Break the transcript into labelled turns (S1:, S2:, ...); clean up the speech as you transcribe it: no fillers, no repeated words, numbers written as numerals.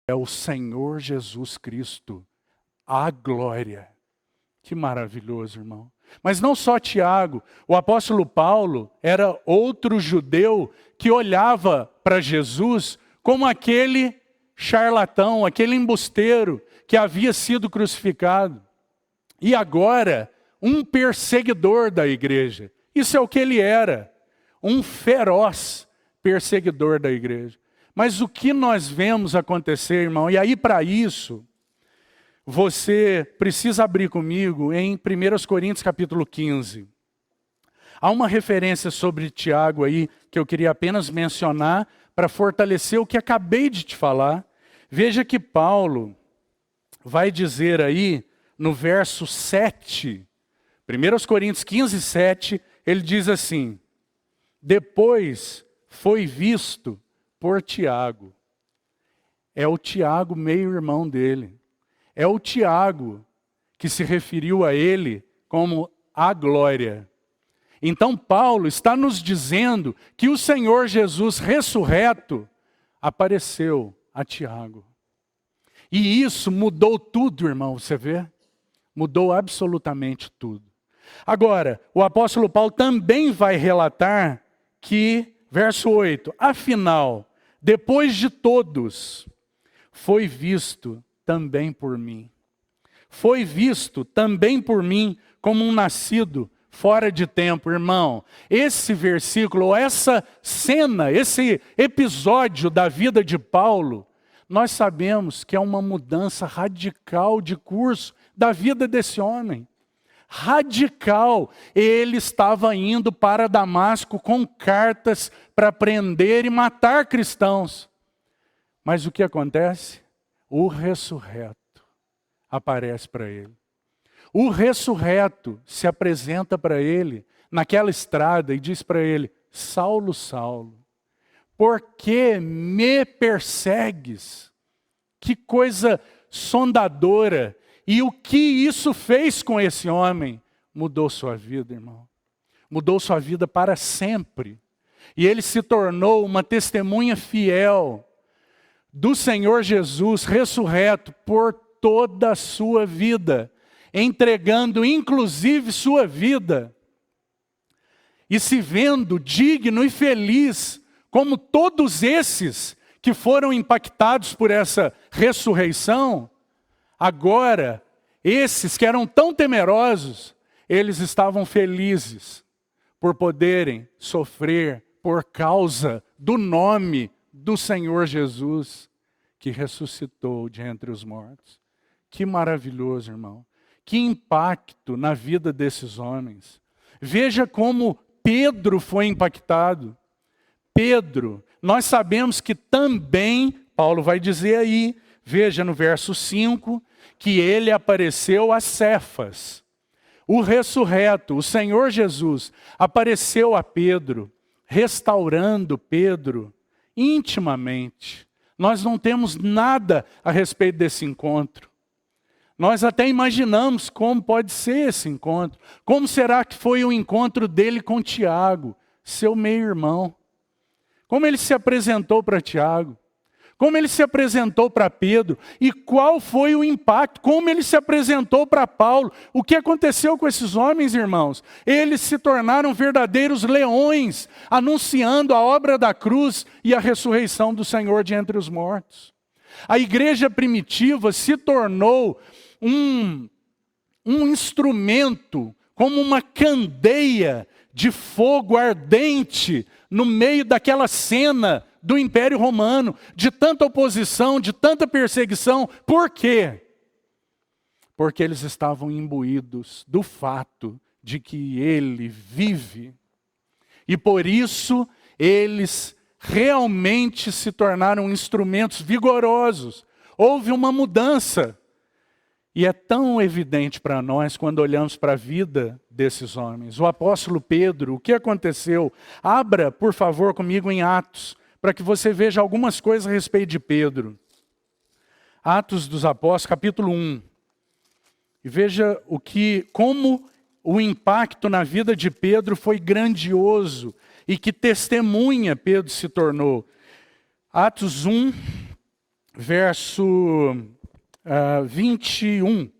S1: é o Senhor Jesus Cristo, a glória. Que maravilhoso, irmão. Mas não só Tiago, o apóstolo Paulo era outro judeu que olhava para Jesus como aquele charlatão, aquele embusteiro que havia sido crucificado. E agora, um perseguidor da igreja. Isso é o que ele era, um feroz perseguidor da igreja. Mas o que nós vemos acontecer, irmão, e aí para isso, você precisa abrir comigo em 1 Coríntios capítulo 15. Há uma referência sobre Tiago aí que eu queria apenas mencionar para fortalecer o que acabei de te falar. Veja que Paulo vai dizer aí no verso 7, 1 Coríntios 15, 7, ele diz assim: depois foi visto por Tiago. É o Tiago, meio-irmão dele. É o Tiago que se referiu a ele como a glória. Então Paulo está nos dizendo que o Senhor Jesus ressurreto apareceu a Tiago. E isso mudou tudo, irmão, você vê? Mudou absolutamente tudo. Agora, o apóstolo Paulo também vai relatar que, verso 8, afinal, depois de todos, foi visto também por mim. Foi visto também por mim como um nascido fora de tempo. Irmão, esse versículo, essa cena, esse episódio da vida de Paulo, nós sabemos que é uma mudança radical de curso da vida desse homem. Radical. Ele estava indo para Damasco com cartas para prender e matar cristãos. Mas o que acontece? O ressurreto aparece para ele. O ressurreto se apresenta para ele naquela estrada e diz para ele: Saulo, Saulo, por que me persegues? Que coisa sondadora. E o que isso fez com esse homem? Mudou sua vida, irmão. Mudou sua vida para sempre. E ele se tornou uma testemunha fiel do Senhor Jesus ressurreto por toda a sua vida, entregando inclusive sua vida e se vendo digno e feliz, como todos esses que foram impactados por essa ressurreição. Agora, esses que eram tão temerosos, eles estavam felizes por poderem sofrer por causa do nome do Senhor Jesus, que ressuscitou de entre os mortos. Que maravilhoso, irmão. Que impacto na vida desses homens. Veja como Pedro foi impactado. Pedro, nós sabemos que também, Paulo vai dizer aí, veja no verso 5, que ele apareceu a Cefas. O ressurreto, o Senhor Jesus, apareceu a Pedro, restaurando Pedro intimamente. Nós não temos nada a respeito desse encontro. Nós até imaginamos como pode ser esse encontro. Como será que foi o encontro dele com Tiago, seu meio-irmão? Como ele se apresentou para Tiago? Como ele se apresentou para Pedro? E qual foi o impacto? Como ele se apresentou para Paulo? O que aconteceu com esses homens, irmãos? Eles se tornaram verdadeiros leões, anunciando a obra da cruz e a ressurreição do Senhor de entre os mortos. A igreja primitiva se tornou um instrumento, como uma candeia de fogo ardente no meio daquela cena do Império Romano, de tanta oposição, de tanta perseguição. Por quê? Porque eles estavam imbuídos do fato de que ele vive. E por isso eles realmente se tornaram instrumentos vigorosos. Houve uma mudança. E é tão evidente para nós quando olhamos para a vida desses homens. O apóstolo Pedro, o que aconteceu? Abra, por favor, comigo em Atos, para que você veja algumas coisas a respeito de Pedro. Atos dos Apóstolos, capítulo 1. E veja como o impacto na vida de Pedro foi grandioso e que testemunha Pedro se tornou. Atos 1, verso 21.